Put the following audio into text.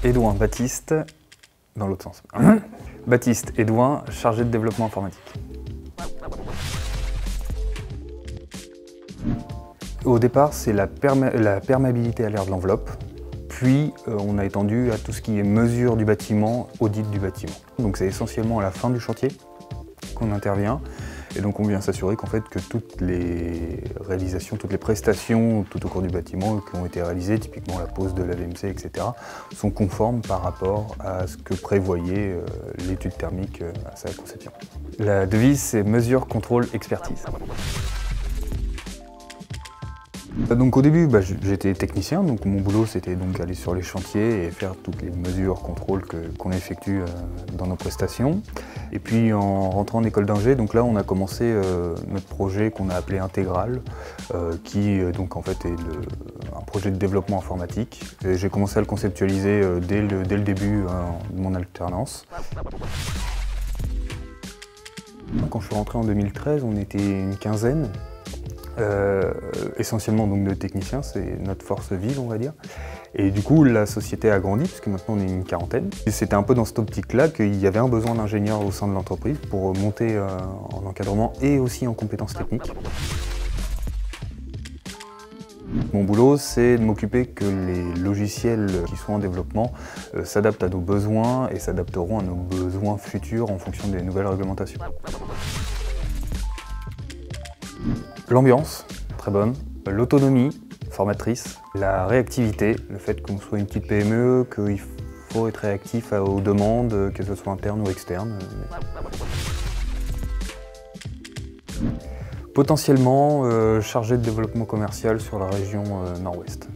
Edouin Baptiste, dans l'autre sens. Baptiste Edouin, chargé de développement informatique. Au départ, c'est la perméabilité à l'air de l'enveloppe. Puis, on a étendu à tout ce qui est mesure du bâtiment, audit du bâtiment. Donc c'est essentiellement à la fin du chantier qu'on intervient. Et donc on vient s'assurer qu'en fait que toutes les réalisations, toutes les prestations tout au cours du bâtiment qui ont été réalisées, typiquement la pose de la VMC, etc., sont conformes par rapport à ce que prévoyait l'étude thermique à sa conception. La devise, c'est mesure, contrôle, expertise. Donc au début, j'étais technicien, donc mon boulot c'était donc aller sur les chantiers et faire toutes les mesures, contrôles qu'on effectue dans nos prestations. Et puis en rentrant en école d'ingé, donc là on a commencé notre projet qu'on a appelé Intégral, qui donc en fait est un projet de développement informatique. J'ai commencé à le conceptualiser dès le début de mon alternance. Quand je suis rentré en 2013, on était une quinzaine. Essentiellement donc de techniciens, c'est notre force vive on va dire. Et du coup la société a grandi puisque maintenant on est une quarantaine. C'était un peu dans cette optique-là qu'il y avait un besoin d'ingénieurs au sein de l'entreprise pour monter en encadrement et aussi en compétences techniques. Mon boulot, c'est de m'occuper que les logiciels qui sont en développement s'adaptent à nos besoins et s'adapteront à nos besoins futurs en fonction des nouvelles réglementations. L'ambiance, très bonne. L'autonomie, formatrice. La réactivité, le fait qu'on soit une petite PME, qu'il faut être réactif aux demandes, que ce soit interne ou externe. Potentiellement chargé de développement commercial sur la région Nord-Ouest.